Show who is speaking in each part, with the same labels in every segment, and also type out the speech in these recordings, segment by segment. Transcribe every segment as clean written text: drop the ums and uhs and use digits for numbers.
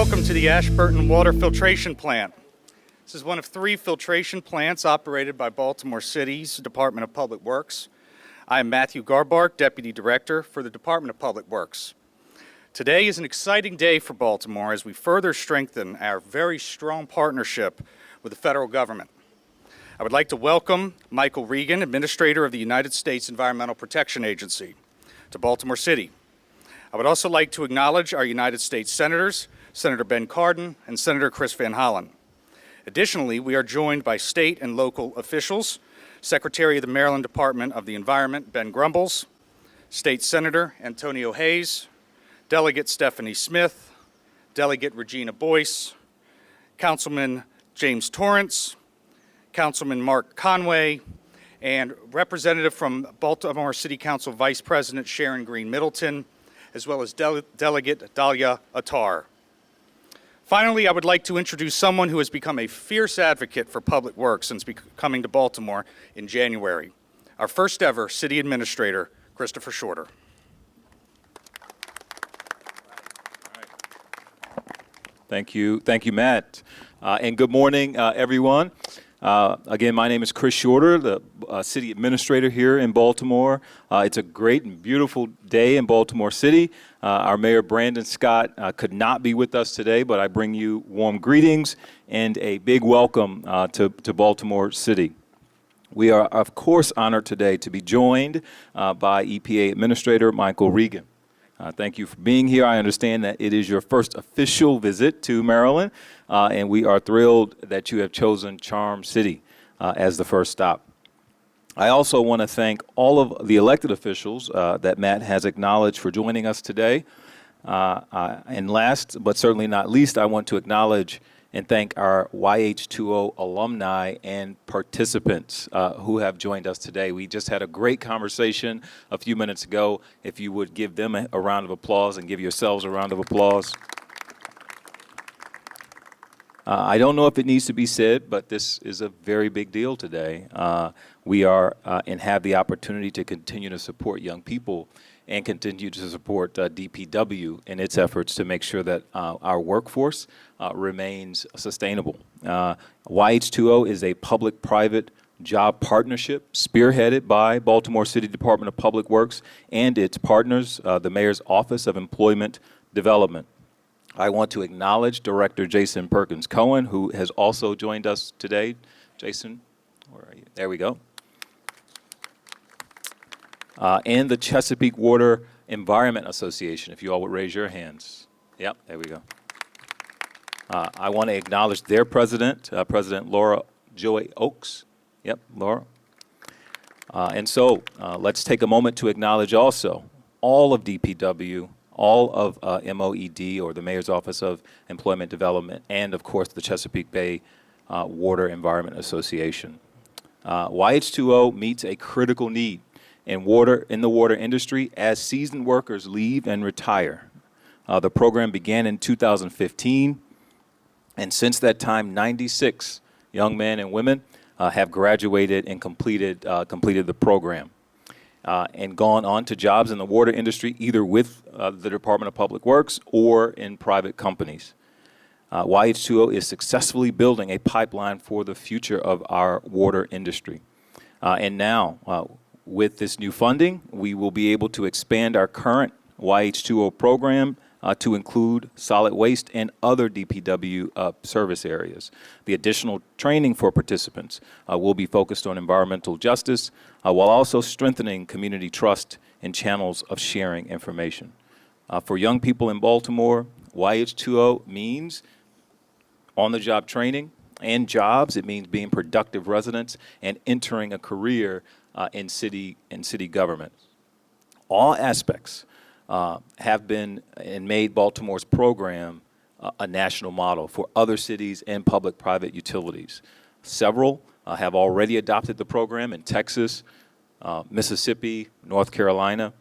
Speaker 1: welcome to the Ashburton Water Filtration Plant. This is one of 3 filtration plants operated by Baltimore City's Department of Public Works. I am Matthew Garbark, Deputy Director for the Department of Public Works. Today is an exciting day for Baltimore as we further strengthen our very strong partnership with the federal government. I would like to welcome Michael Regan, Administrator of the United States Environmental Protection Agency, to Baltimore City. I would also like to acknowledge our United States Senators, Senator Ben Cardin and Senator Chris Van Hollen. Additionally, we are joined by state and local officials, Secretary of the Maryland Department of the Environment, Ben Grumbles, State Senator Antonio Hayes, Delegate Stephanie Smith, Delegate Regina Boyce, Councilman James Torrance, Councilman Mark Conway, and Representative from Baltimore City Council Vice President Sharon Green Middleton, as well as Delegate Dalia Attar. Finally, I would like to introduce someone who has become a fierce advocate for public works since coming to Baltimore in January, our first ever City Administrator, Christopher Shorter.
Speaker 2: Thank you, Matt. And good morning, everyone. Again, my name is Chris Shorter, the City Administrator here in Baltimore. It's a great and beautiful day in Baltimore City. Our Mayor Brandon Scott could not be with us today, but I bring you warm greetings and a big welcome to Baltimore City. We are, of course, honored today to be joined by EPA Administrator Michael Regan. Thank you for being here. I understand that it is your first official visit to Maryland, and we are thrilled that you have chosen Charm City as the first stop. I also want to thank all of the elected officials that Matt has acknowledged for joining us today. And last, but certainly not least, I want to acknowledge and thank our Y2O alumni and participants who have joined us today. We just had a great conversation a few minutes ago. If you would give them a round of applause and give yourselves a round of applause. I don't know if it needs to be said, but this is a very big deal today. We are and have the opportunity to continue to support young people and continue to support DPW in its efforts to make sure that our workforce remains sustainable. Y2O is a public-private job partnership spearheaded by Baltimore City Department of Public Works and its partners, the Mayor's Office of Employment Development. I want to acknowledge Director Jason Perkins Cohen, who has also joined us today. Jason, where are you? There we go. And the Chesapeake Water Environment Association, if you all would raise your hands. Yep, there we go. I want to acknowledge their president, President Laura Joy Oakes. Yep, Laura. And so let's take a moment to acknowledge also all of DPW, all of MOED, or the Mayor's Office of Employment Development, and of course the Chesapeake Bay Water Environment Association. Y2O meets a critical need in the water industry as seasoned workers leave and retire. The program began in 2015, and since that time, 96 young men and women have graduated and completed the program. And gone on to jobs in the water industry, either with the Department of Public Works or in private companies. Y2O is successfully building a pipeline for the future of our water industry. And now, with this new funding, we will be able to expand our current Y2O program to include solid waste and other DPW service areas. The additional training for participants will be focused on environmental justice while also strengthening community trust and channels of sharing information. For young people in Baltimore, Y2O means on-the-job training and jobs. It means being productive residents and entering a career in city government. All aspects have been and made Baltimore's program a national model for other cities and public-private utilities. Several have already adopted the program in Texas, Mississippi, North Carolina.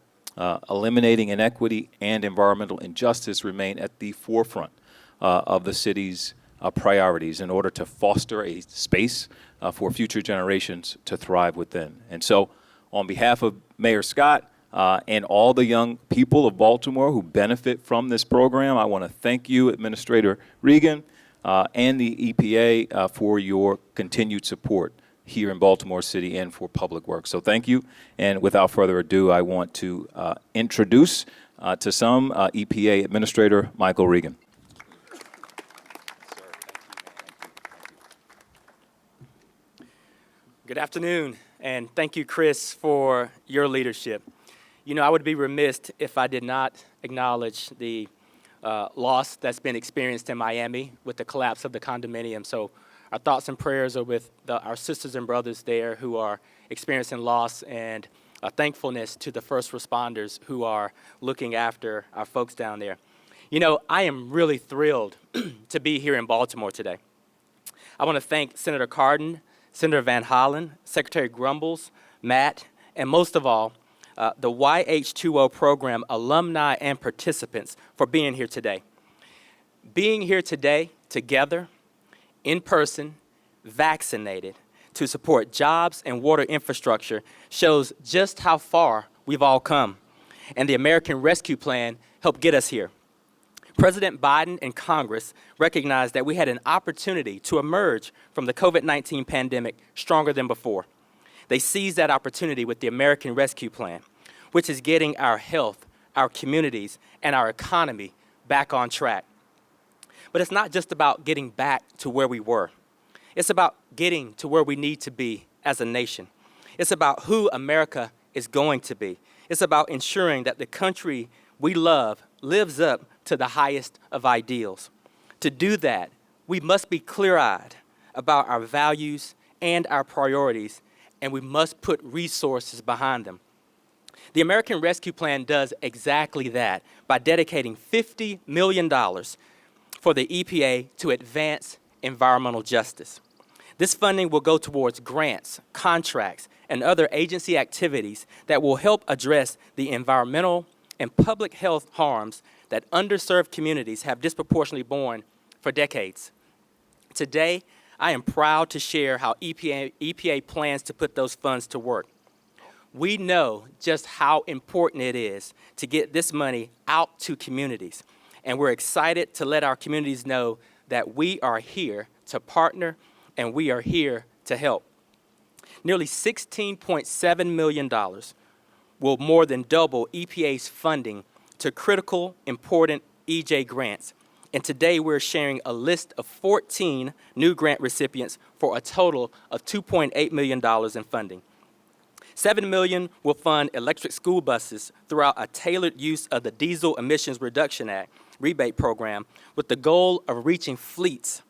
Speaker 2: Eliminating inequity and environmental injustice remain at the forefront of the city's priorities in order to foster a space for future generations to thrive within. And so, on behalf of Mayor Scott, and all the young people of Baltimore who benefit from this program. I want to thank you, Administrator Regan, and the EPA for your continued support here in Baltimore City and for Public Works. So thank you. And without further ado, I want to introduce to some EPA Administrator Michael Regan.
Speaker 3: Good afternoon, and thank you, Chris, for your leadership. You know, I would be remiss if I did not acknowledge the loss that's been experienced in Miami with the collapse of the condominium. So our thoughts and prayers are with our sisters and brothers there who are experiencing loss, and thankfulness to the first responders who are looking after our folks down there. You know, I am really thrilled to be here in Baltimore today. I want to thank Senator Cardin, Senator Van Hollen, Secretary Grumbles, Matt, and most of all, the Y2O Program alumni and participants for being here today. Being here today together, in person, vaccinated, to support jobs and water infrastructure shows just how far we've all come. And the American Rescue Plan helped get us here. President Biden and Congress recognized that we had an opportunity to emerge from the COVID-19 pandemic stronger than before. They seized that opportunity with the American Rescue Plan, which is getting our health, our communities, and our economy back on track. But it's not just about getting back to where we were. It's about getting to where we need to be as a nation. It's about who America is going to be. It's about ensuring that the country we love lives up to the highest of ideals. To do that, we must be clear-eyed about our values and our priorities, and we must put resources behind them. The American Rescue Plan does exactly that by dedicating $50 million for the EPA to advance environmental justice. This funding will go towards grants, contracts, and other agency activities that will help address the environmental and public health harms that underserved communities have disproportionately borne for decades. Today, I am proud to share how EPA plans to put those funds to work. We know just how important it is to get this money out to communities, and we're excited to let our communities know that we are here to partner and we are here to help. Nearly $16.7 million will more than double EPA's funding to critical, important EJ grants. And today we're sharing a list of 14 new grant recipients for a total of $2.8 million in funding. $7 million will fund electric school buses throughout a tailored use of the Diesel Emissions Reduction Act rebate program with the goal of reaching fleets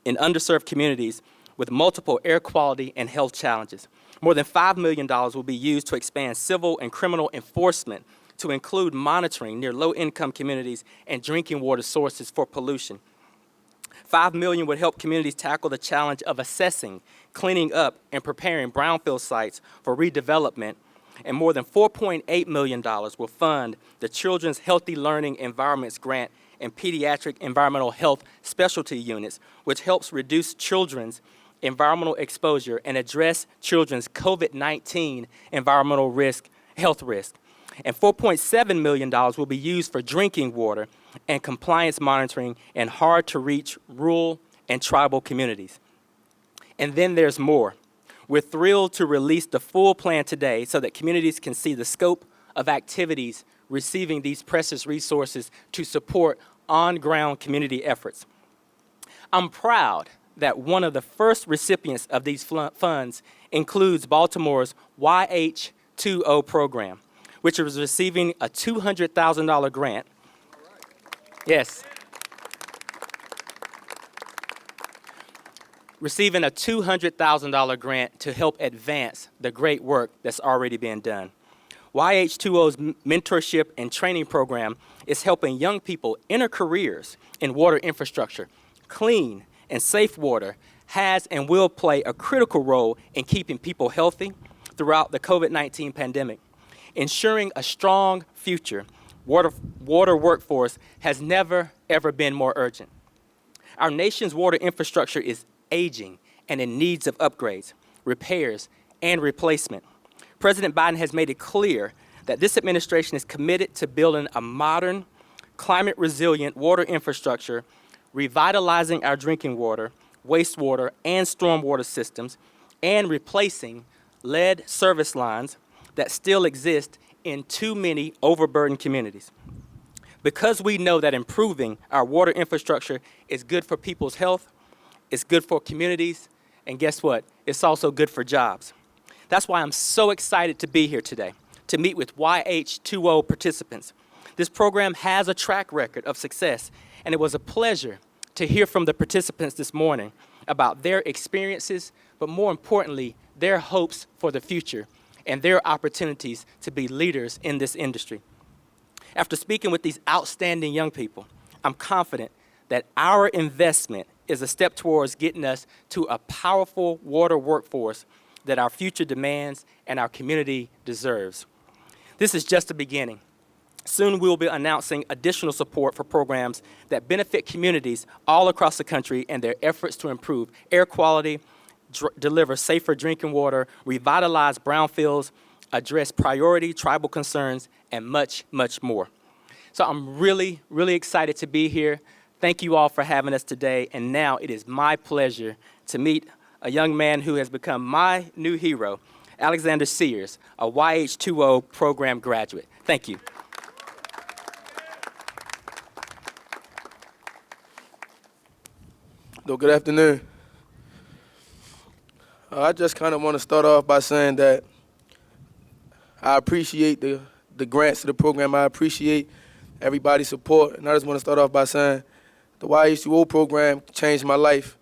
Speaker 3: in underserved communities with multiple air quality and health challenges. More than $5 million will be used to expand civil and criminal enforcement to include monitoring near low-income communities and drinking water sources for pollution. $5 million would help communities tackle the challenge of assessing, cleaning up, and preparing brownfield sites for redevelopment. And more than $4.8 million will fund the Children's Healthy Learning Environments Grant and Pediatric Environmental Health Specialty Units, which helps reduce children's environmental exposure and address children's COVID-19 environmental health risk. And $4.7 million will be used for drinking water and compliance monitoring in hard-to-reach rural and tribal communities. And then there's more. We're thrilled to release the full plan today so that communities can see the scope of activities receiving these precious resources to support on-ground community efforts. I'm proud that one of the first recipients of these funds includes Baltimore's Y2O Program, which is receiving a $200,000 grant. Yes. Receiving a $200,000 grant to help advance the great work that's already been done. Y2O's mentorship and training program is helping young people enter careers in water infrastructure. Clean and safe water has and will play a critical role in keeping people healthy throughout the COVID-19 pandemic. Ensuring a strong future water workforce has never, ever been more urgent. Our nation's water infrastructure is aging and in needs of upgrades, repairs, and replacement. President Biden has made it clear that this administration is committed to building a modern, climate-resilient water infrastructure, revitalizing our drinking water, wastewater, and stormwater systems, and replacing lead service lines that still exist in too many overburdened communities. Because we know that improving our water infrastructure is good for people's health, it's good for communities, and guess what? It's also good for jobs. That's why I'm so excited to be here today, to meet with Y2O participants. This program has a track record of success, and it was a pleasure to hear from the participants this morning about their experiences, but more importantly, their hopes for the future and their opportunities to be leaders in this industry. After speaking with these outstanding young people, I'm confident that our investment is a step towards getting us to a powerful water workforce that our future demands and our community deserves. This is just the beginning. Soon we will be announcing additional support for programs that benefit communities all across the country and their efforts to improve air quality, deliver safer drinking water, revitalize brownfields, address priority tribal concerns, and much, much more. So I'm really, really excited to be here. Thank you all for having us today. And now it is my pleasure to meet a young man who has become my new hero, Alexander Sears, a Y2O program graduate. Thank you.
Speaker 4: Good afternoon. I just kind of want to start off by saying that I appreciate the grants to the program. I appreciate everybody's support. And I just want to start off by saying the Y2O program changed my life.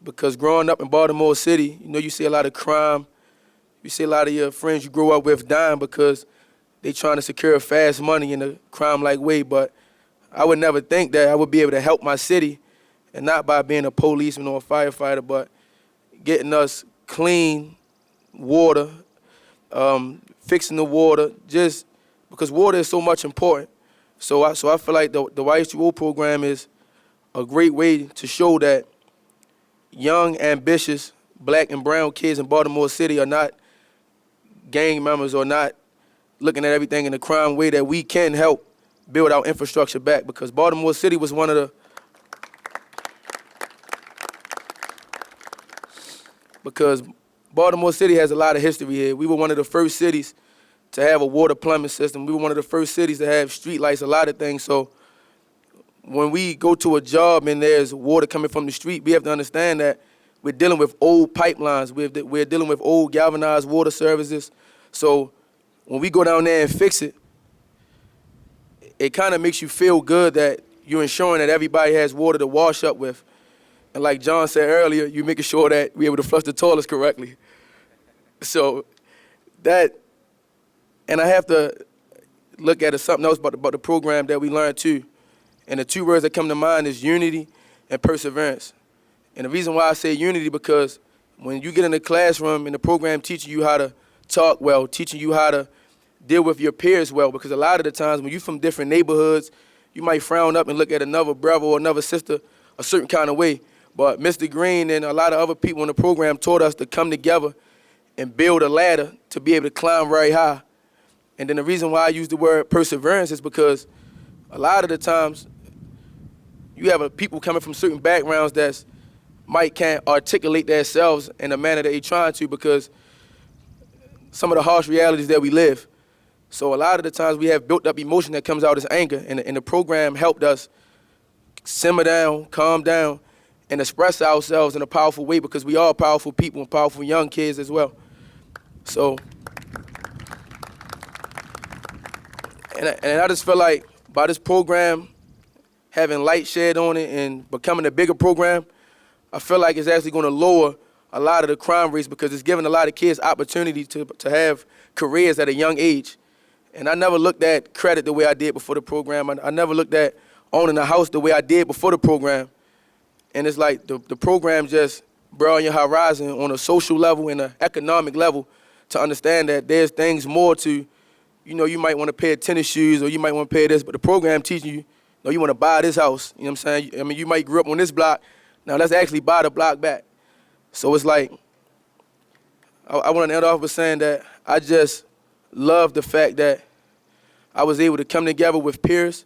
Speaker 4: Because growing up in Baltimore City, you see a lot of crime. You see a lot of your friends you grow up with dying because they trying to secure fast money in a crime-like way. But I would never think that I would be able to help my city, and not by being a policeman or a firefighter, but getting us clean water, fixing the water, just because water is so much important. So I feel like the Y2O program is a great way to show that young, ambitious black and brown kids in Baltimore City are not gang members or not looking at everything in a crime way, that we can help build our infrastructure back, because Baltimore City was one of the because Baltimore City has a lot of history here. We were one of the first cities to have a water plumbing system. We were one of the first cities to have street lights, a lot of things. So when we go to a job and there's water coming from the street, we have to understand that we're dealing with old pipelines. We're dealing with old galvanized water services. So when we go down there and fix it, it kind of makes you feel good that you're ensuring that everybody has water to wash up with. And like John said earlier, you're making sure that we're able to flush the toilets correctly. So that, and I have to look at something else about the program that we learned too. And the two words that come to mind is unity and perseverance. And the reason why I say unity, because when you get in the classroom and the program teaching you how to talk well, teaching you how to deal with your peers well, because a lot of the times when you're from different neighborhoods, you might frown up and look at another brother or another sister a certain kind of way. But Mr. Green and a lot of other people in the program taught us to come together and build a ladder to be able to climb very high. And then the reason why I use the word perseverance is because a lot of the times you have people coming from certain backgrounds that can't articulate themselves in a manner that they're trying to, because some of the harsh realities that we live. So a lot of the times we have built up emotion that comes out as anger, and the program helped us simmer down, calm down, and express ourselves in a powerful way, because we are powerful people and powerful young kids as well. So, and I just feel like by this program having light shed on it and becoming a bigger program, I feel like it's actually going to lower a lot of the crime rates, because it's giving a lot of kids opportunity to have careers at a young age. And I never looked at credit the way I did before the program. I never looked at owning a house the way I did before the program. And it's like the program just broaden your horizon on a social level and an economic level to understand that there's things more to, you might want to pair tennis shoes or you might want to pair this, but the program teaching you, no, you want to buy this house. You know what I'm saying? I mean, you might grew up on this block. Now let's actually buy the block back. So it's like, I want to end off with saying that I just love the fact that I was able to come together with peers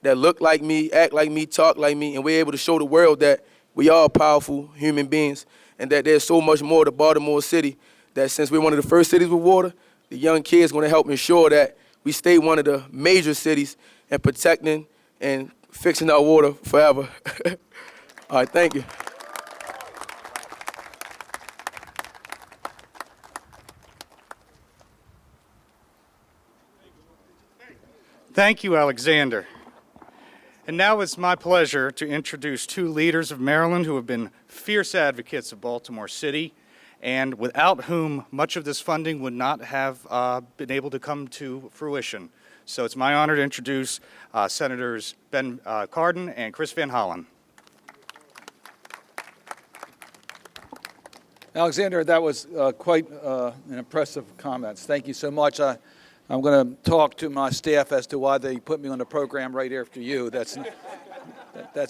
Speaker 4: that look like me, act like me, talk like me, and we're able to show the world that we are powerful human beings and that there's so much more to Baltimore City, that since we're one of the first cities with water, the young kids are going to help ensure that we stay one of the major cities and protecting and fixing our water forever. All right, thank you.
Speaker 1: Thank you, Alexander. And now it's my pleasure to introduce two leaders of Maryland who have been fierce advocates of Baltimore City and without whom much of this funding would not have been able to come to fruition. So it's my honor to introduce Senators Ben Cardin and Chris Van Hollen.
Speaker 5: Alexander, that was quite an impressive comments. Thank you so much. I'm going to talk to my staff as to why they put me on the program right after you. That's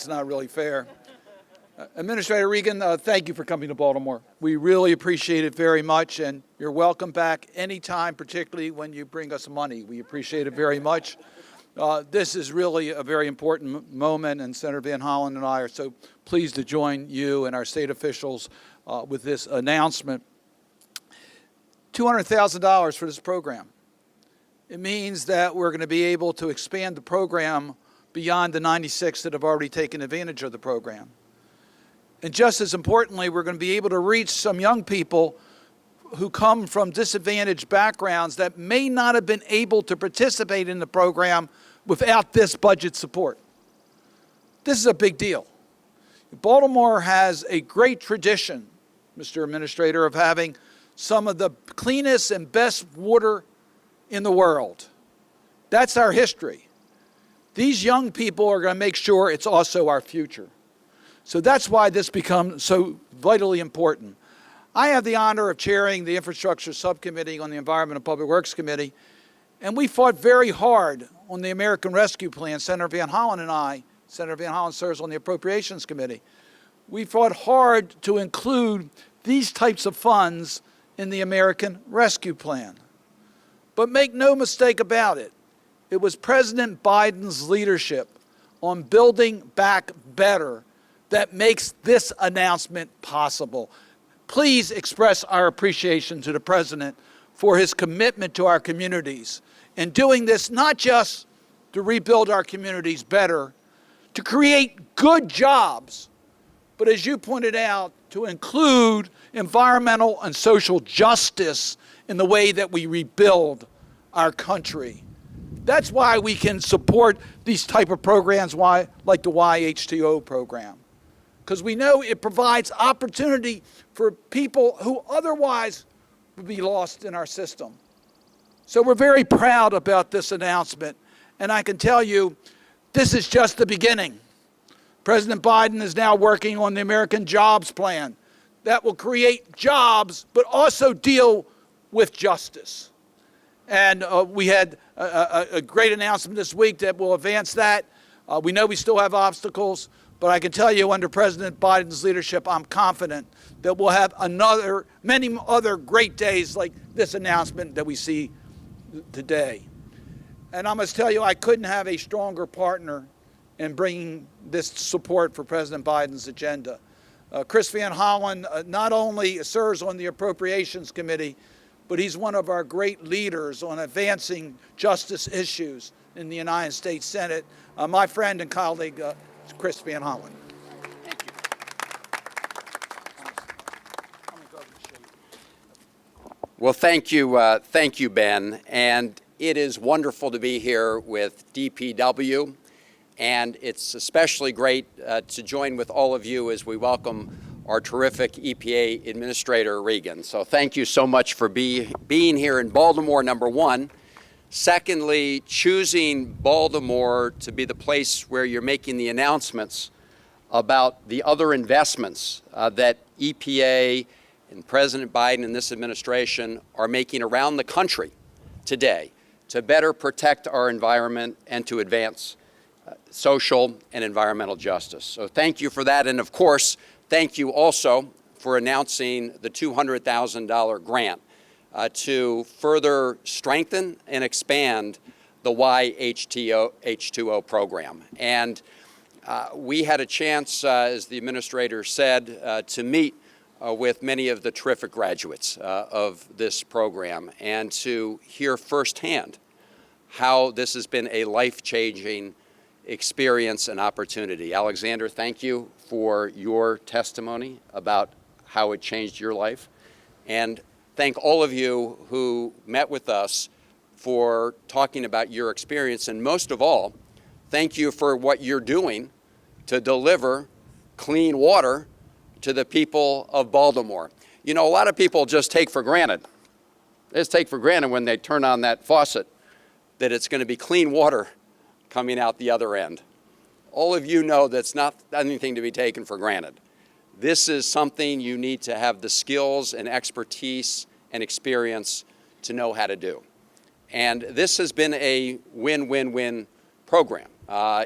Speaker 5: not really fair. Administrator Regan, thank you for coming to Baltimore. We really appreciate it very much, and you're welcome back anytime, particularly when you bring us money. We appreciate it very much. This is really a very important moment, and Senator Van Hollen and I are so pleased to join you and our state officials with this announcement. $200,000 for this program. It means that we're going to be able to expand the program beyond the 96 that have already taken advantage of the program. And just as importantly, we're going to be able to reach some young people who come from disadvantaged backgrounds that may not have been able to participate in the program without this budget support. This is a big deal. Baltimore has a great tradition, Mr. Administrator, of having some of the cleanest and best water in the world. That's our history. These young people are going to make sure it's also our future. So that's why this becomes so vitally important. I have the honor of chairing the Infrastructure Subcommittee on the Environment and Public Works Committee, and we fought very hard on the American Rescue Plan. Senator Van Hollen and I, Senator Van Hollen serves on the Appropriations Committee. We fought hard to include these types of funds in the American Rescue Plan. But make no mistake about it, it was President Biden's leadership on building back better that makes this announcement possible. Please express our appreciation to the President for his commitment to our communities and doing this not just to rebuild our communities better, to create good jobs, but as you pointed out, to include environmental and social justice in the way that we rebuild our country. That's why we can support these type of programs like the Y2O program, because we know it provides opportunity for people who otherwise would be lost in our system. So we're very proud about this announcement, and I can tell you this is just the beginning. President Biden is now working on the American Jobs Plan that will create jobs but also deal with justice. And we had a great announcement this week that will advance that. We know we still have obstacles, but I can tell you under President Biden's leadership, I'm confident that we'll have many other great days like this announcement that we see today. And I must tell you, I couldn't have a stronger partner in bringing this support for President Biden's agenda. Chris Van Hollen not only serves on the Appropriations Committee, but he's one of our great leaders on advancing justice issues in the United States Senate. My friend and colleague, Chris Van Hollen. Thank you.
Speaker 6: Well, thank you, Ben. And it is wonderful to be here with DPW, and it's especially great to join with all of you as we welcome our terrific EPA Administrator, Regan. So thank you so much for being here in Baltimore, number one. Secondly, choosing Baltimore to be the place where you're making the announcements about the other investments that EPA and President Biden and this administration are making around the country today to better protect our environment and to advance social and environmental justice. So thank you for that. And of course, thank you also for announcing the $200,000 grant to further strengthen and expand the Y2O program. And we had a chance, as the administrator said, to meet with many of the terrific graduates of this program and to hear firsthand how this has been a life-changing experience and opportunity. Alexander, thank you for your testimony about how it changed your life. And thank all of you who met with us for talking about your experience. And most of all, thank you for what you're doing to deliver clean water to the people of Baltimore. You know, a lot of people just take for granted. They just take for granted when they turn on that faucet that it's going to be clean water coming out the other end. All of you know that's not anything to be taken for granted. This is something you need to have the skills and expertise and experience to know how to do. And this has been a win-win-win program.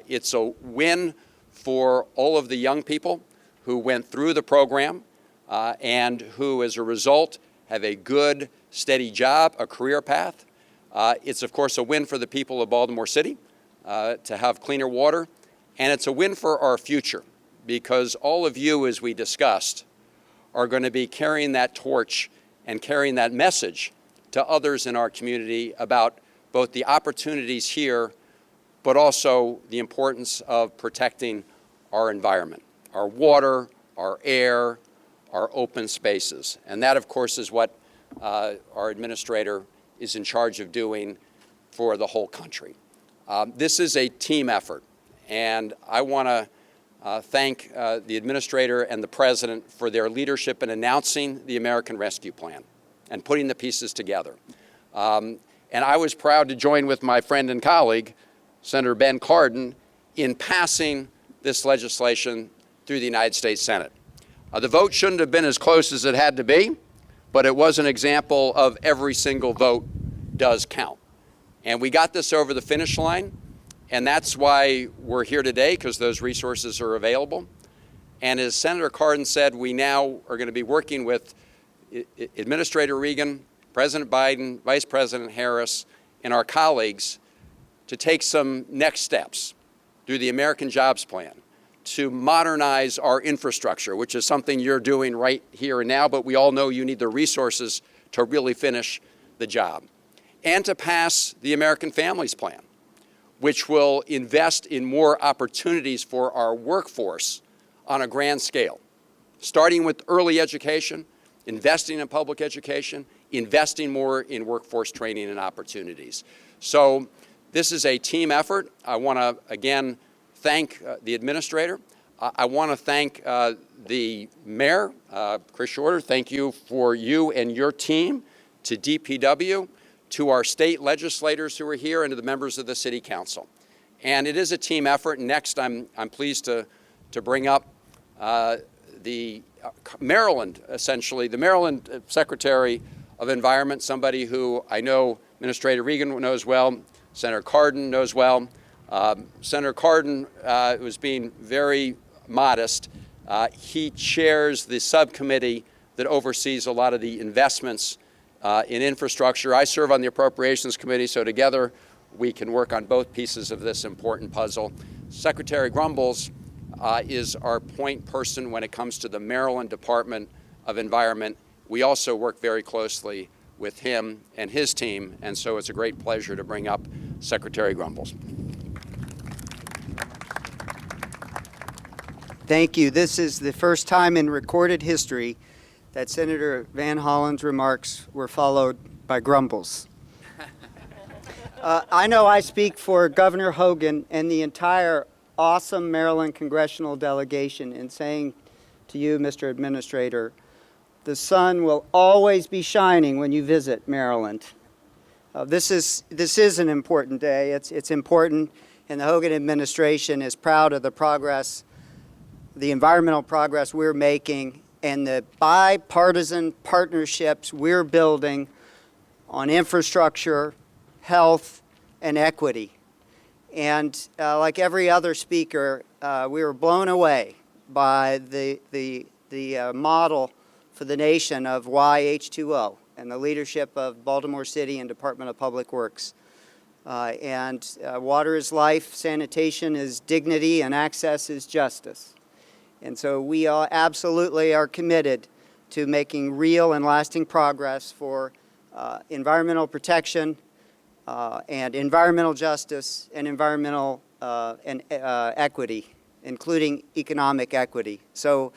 Speaker 6: It's a win for all of the young people who went through the program and who, as a result, have a good, steady job, a career path. It's, of course, a win for the people of Baltimore City to have cleaner water. And it's a win for our future because all of you, as we discussed, are going to be carrying that torch and carrying that message to others in our community about both the opportunities here, but also the importance of protecting our environment, our water, our air, our open spaces. And that, of course, is what our administrator is in charge of doing for the whole country. This is a team effort, and I want to thank the administrator and the president for their leadership in announcing the American Rescue Plan and putting the pieces together. And I was proud to join with my friend and colleague, Senator Ben Cardin, in passing this legislation through the United States Senate. The vote shouldn't have been as close as it had to be, but it was an example of every single vote does count. And we got this over the finish line, and that's why we're here today, because those resources are available. And as Senator Cardin said, we now are going to be working with Administrator Regan, President Biden, Vice President Harris, and our colleagues to take some next steps through the American Jobs Plan to modernize our infrastructure, which is something you're doing right here and now, but we all know you need the resources to really finish the job. And to pass the American Families Plan, which will invest in more opportunities for our workforce on a grand scale, starting with early education, investing in public education, investing more in workforce training and opportunities. So this is a team effort. I want to, again, thank the administrator. I want to thank the mayor, Chris Shorter. Thank you for you and your team, to DPW, to our state legislators who are here, and to the members of the City Council. And it is a team effort. Next, I'm pleased to bring up the Maryland, essentially, the Maryland Secretary of Environment, somebody who I know Administrator Regan knows well, Senator Cardin knows well. Senator Cardin was being very modest. He chairs the subcommittee that oversees a lot of the investments in infrastructure. I serve on the Appropriations Committee, so together we can work on both pieces of this important puzzle. Secretary Grumbles is our point person when it comes to the Maryland Department of Environment. We also work very closely with him and his team, and so it's a great pleasure to bring up Secretary Grumbles.
Speaker 7: Thank you. This is the first time in recorded history that Senator Van Hollen's remarks were followed by grumbles. I know I speak for Governor Hogan and the entire awesome Maryland congressional delegation in saying to you, Mr. Administrator, the sun will always be shining when you visit Maryland. This is an important day. It's important, and the Hogan administration is proud of the progress, the environmental progress we're making, and the bipartisan partnerships we're building on infrastructure, health, and equity. And like every other speaker, we were blown away by the model for the nation of Y2O. and the leadership of Baltimore City and Department of Public Works. Water is life, sanitation is dignity, and access is justice. And so we all absolutely are committed to making real and lasting progress for environmental protection and environmental justice and environmental equity, including economic equity. So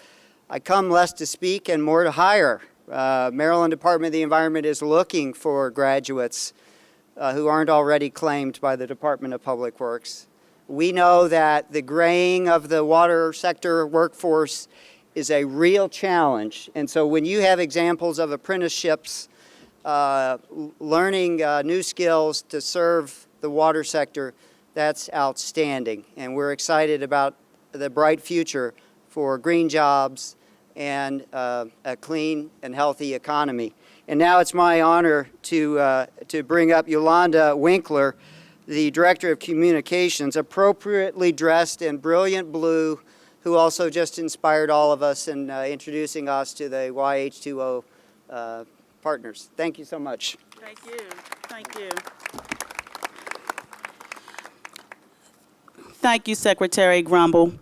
Speaker 7: I come less to speak and more to hire. Maryland Department of the Environment is looking for graduates who aren't already claimed by the Department of Public Works. We know that the graying of the water sector workforce is a real challenge. And so when you have examples of apprenticeships, learning new skills to serve the water sector, that's outstanding. And we're excited about the bright future for green jobs and a clean and healthy economy. And now it's my honor to bring up Yolanda Winkler, the Director of Communications, appropriately dressed in brilliant blue, who also just inspired all of us in introducing us to the Y2O partners. Thank you so much.
Speaker 8: Thank you. Thank you. Thank you, Secretary Grumble.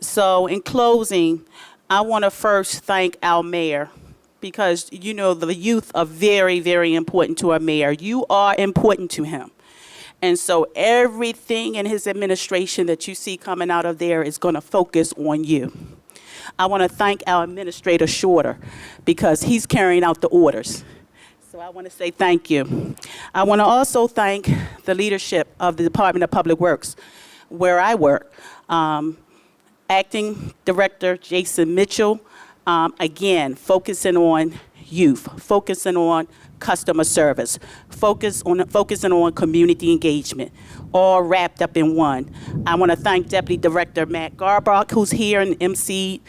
Speaker 8: So in closing, I want to first thank our mayor, because, you know, the youth are very, very important to our mayor. You are important to him. And so everything in his administration that you see coming out of there is going to focus on you. I want to thank our administrator, Shorter, because he's carrying out the orders. So I want to say thank you. I want to also thank the leadership of the Department of Public Works, where I work. Acting Director Jason Mitchell, again, focusing on youth, focusing on customer service, focusing on community engagement, all wrapped up in one. I want to thank Deputy Director Matt Garbach, who's here and emceed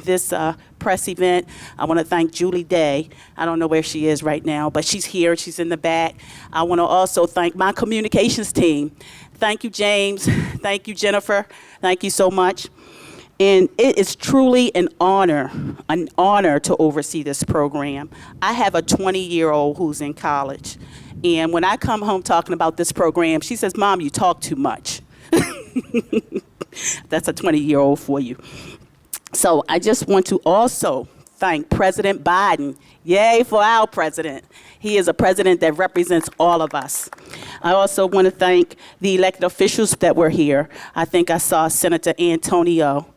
Speaker 8: this press event. I want to thank Julie Day. I don't know where she is right now, but she's here, she's in the back. I want to also thank my communications team. Thank you, James. Thank you, Jennifer. Thank you so much. And it is truly an honor to oversee this program. I have a 20-year-old who's in college. And when I come home talking about this program, she says, "Mom, you talk too much." That's a 20-year-old for you. So I just want to also thank President Biden. Yay for our president. He is a president that represents all of us. I also want to thank the elected officials that were here. I think I saw Senator Antonio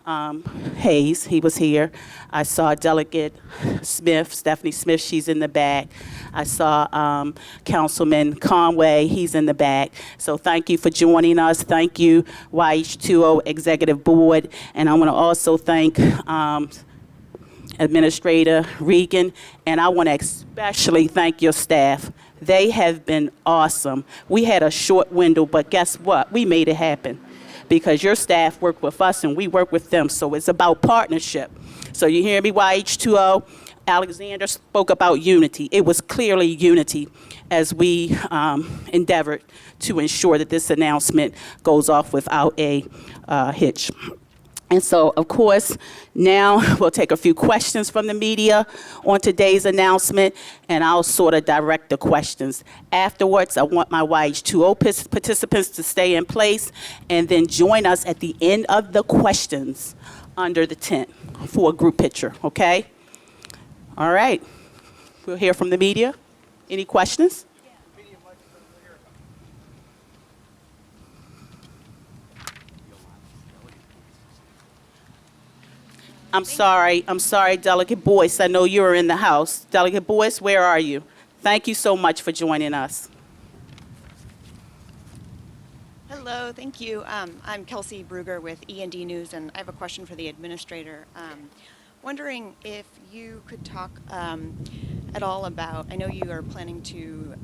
Speaker 8: Hayes, he was here. I saw Delegate Smith, Stephanie Smith, she's in the back. I saw Councilman Conway, he's in the back. So thank you for joining us. Thank you, Y2O Executive Board. And I want to also thank Administrator Regan, and I want to especially thank your staff. They have been awesome. We had a short window, but guess what? We made it happen, because your staff work with us and we work with them. So it's about partnership. So you hear me, YH2O? Alexander spoke about unity. It was clearly unity as we endeavored to ensure that this announcement goes off without a hitch. And so, of course, now we'll take a few questions from the media on today's announcement, and I'll sort of direct the questions. Afterwards, I want my YH2O participants to stay in place and then join us at the end of the questions under the tent for a group picture, okay? All right. We'll hear from the media. Any questions? I'm sorry, Delegate Boyce. I know you're in the house. Delegate Boyce, where are you? Thank you so much for joining us.
Speaker 9: Hello, thank you. I'm Kelsey Bruger with E&D News, and I have a question for the administrator. Wondering if you could talk at all about, I know you are planning to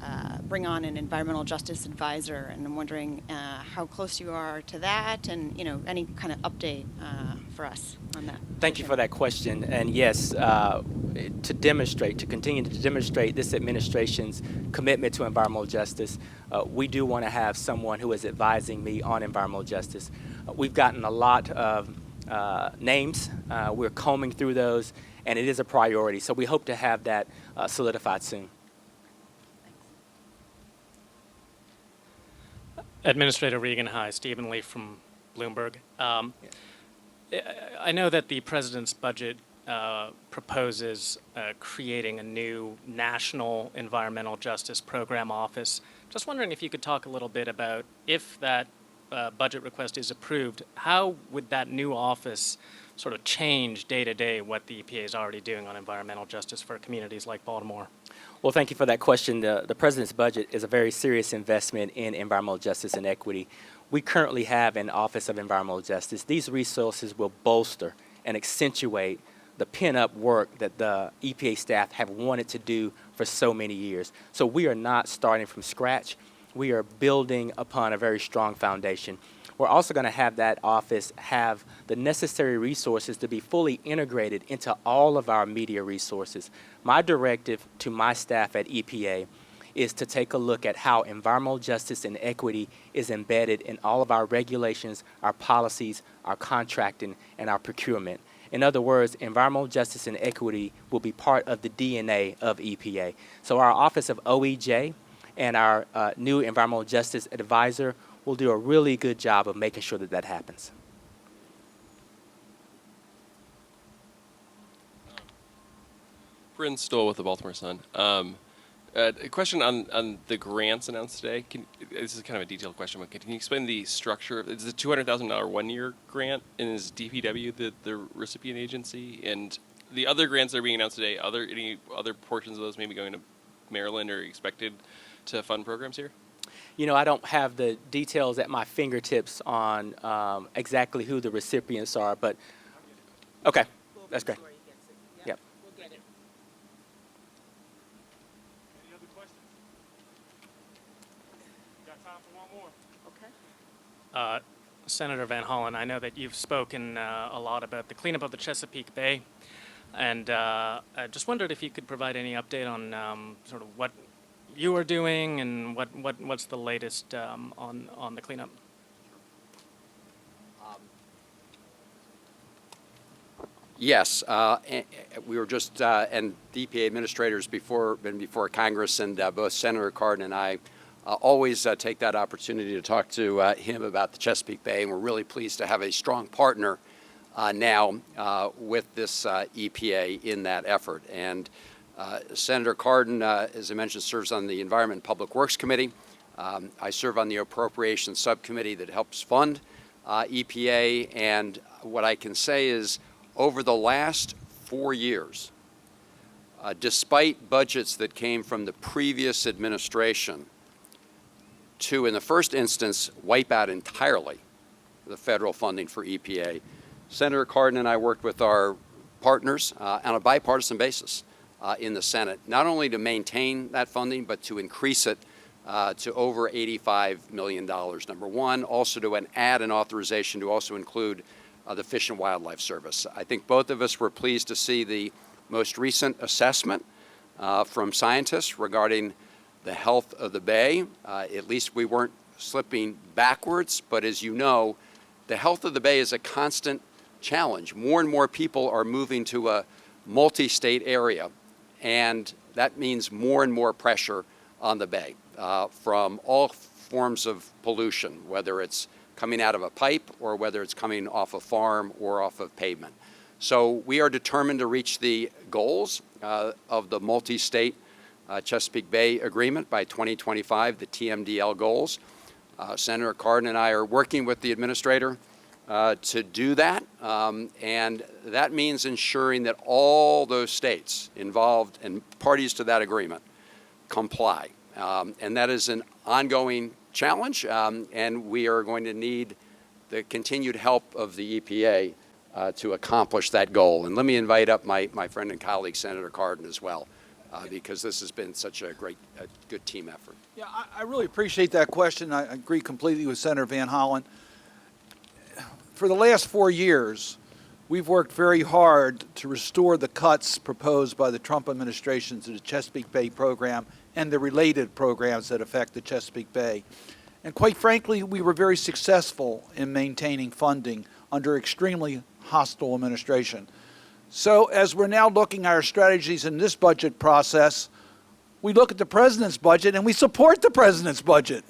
Speaker 9: bring on an environmental justice advisor, and I'm wondering how close you are to that, and any kind of update for us on that.
Speaker 3: Thank you for that question. And yes, to continue to demonstrate this administration's commitment to environmental justice, we do want to have someone who is advising me on environmental justice. We've gotten a lot of names. We're combing through those, and it is a priority. So we hope to have that solidified soon.
Speaker 10: Administrator Regan, hi. Stephen Lee from Bloomberg. I know that the president's budget proposes creating a new national environmental justice program office. Just wondering if you could talk a little bit about, if that budget request is approved, how would that new office sort of change day to day what the EPA is already doing on environmental justice for communities like Baltimore?
Speaker 3: Well, thank you for that question. The president's budget is a very serious investment in environmental justice and equity. We currently have an Office of Environmental Justice. These resources will bolster and accentuate the pent-up work that the EPA staff have wanted to do for so many years. So we are not starting from scratch. We are building upon a very strong foundation. We're also going to have that office have the necessary resources to be fully integrated into all of our media resources. My directive to my staff at EPA is to take a look at how environmental justice and equity is embedded in all of our regulations, our policies, our contracting, and our procurement. In other words, environmental justice and equity will be part of the DNA of EPA. So our Office of OEJ and our new environmental justice advisor will do a really good job of making sure that that happens.
Speaker 11: Bryn Stoll with the Baltimore Sun. A question on the grants announced today. This is kind of a detailed question, but can you explain the structure? Is the $200,000 one-year grant, and is DPW the recipient agency? And the other grants that are being announced today, any other portions of those maybe going to Maryland or expected to fund programs here?
Speaker 3: You know, I don't have the details at my fingertips on exactly who the recipients are, but okay, that's great. Yep.
Speaker 10: Any other questions? Got time for one more. Okay. Senator Van Hollen, I know that you've spoken a lot about the cleanup of the Chesapeake Bay, and I just wondered if you could provide any update on sort of what you are doing and what's the latest on the cleanup.
Speaker 6: Yes, we were just, and the EPA administrators been before Congress, and both Senator Cardin and I always take that opportunity to talk to him about the Chesapeake Bay, and we're really pleased to have a strong partner now with this EPA in that effort. And Senator Cardin, as I mentioned, serves on the Environment and Public Works Committee. I serve on the Appropriations Subcommittee that helps fund EPA, and what I can say is, over the last 4 years, despite budgets that came from the previous administration to, in the first instance, wipe out entirely the federal funding for EPA, Senator Cardin and I worked with our partners on a bipartisan basis in the Senate, not only to maintain that funding, but to increase it to over $85 million, number one, also to add an authorization to also include the Fish and Wildlife Service. I think both of us were pleased to see the most recent assessment from scientists regarding the health of the bay. At least we weren't slipping backwards, but as you know, the health of the bay is a constant challenge. More and more people are moving to a multi-state area, and that means more and more pressure on the bay from all forms of pollution, whether it's coming out of a pipe or whether it's coming off a farm or off of pavement. So we are determined to reach the goals of the multi-state Chesapeake Bay Agreement by 2025, the TMDL goals. Senator Cardin and I are working with the administrator to do that, and that means ensuring that all those states involved and parties to that agreement comply. And that is an ongoing challenge, and we are going to need the continued help of the EPA to accomplish that goal. And let me invite up my friend and colleague, Senator Cardin, as well, because this has been such a good team effort.
Speaker 5: Yeah, I really appreciate that question. I agree completely with Senator Van Hollen. For the last 4 years, we've worked very hard to restore the cuts proposed by the Trump administration to the Chesapeake Bay program and the related programs that affect the Chesapeake Bay. And quite frankly, we were very successful in maintaining funding under extremely hostile administration. So as we're now looking at our strategies in this budget process, we look at the president's budget and we support the president's budget.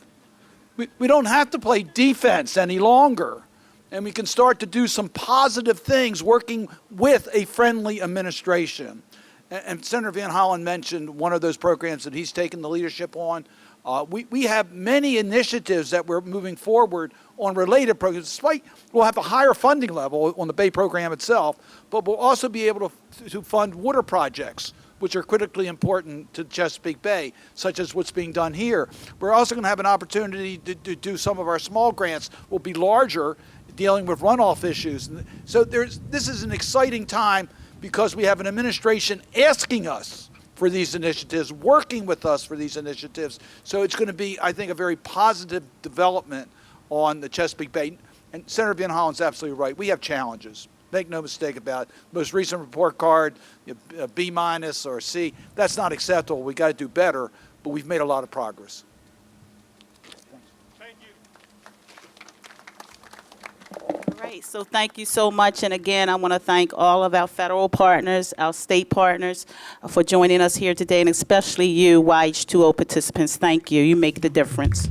Speaker 5: We don't have to play defense any longer. And we can start to do some positive things working with a friendly administration. And Senator Van Hollen mentioned one of those programs that he's taken the leadership on. We have many initiatives that we're moving forward on related programs. Despite we'll have a higher funding level on the Bay program itself, but we'll also be able to fund water projects, which are critically important to Chesapeake Bay, such as what's being done here. We're also going to have an opportunity to do some of our small grants will be larger, dealing with runoff issues. So this is an exciting time because we have an administration asking us for these initiatives, working with us for these initiatives. So it's going to be, I think, a very positive development on the Chesapeake Bay. And Senator Van Hollen's absolutely right. We have challenges. Make no mistake about it. Most recent report card, a B- or C, that's not acceptable. We got to do better, but we've made a lot of progress.
Speaker 8: All right, so thank you so much. And again, I want to thank all of our federal partners, our state partners for joining us here today, and especially you, Y2O participants. Thank you. You make the difference.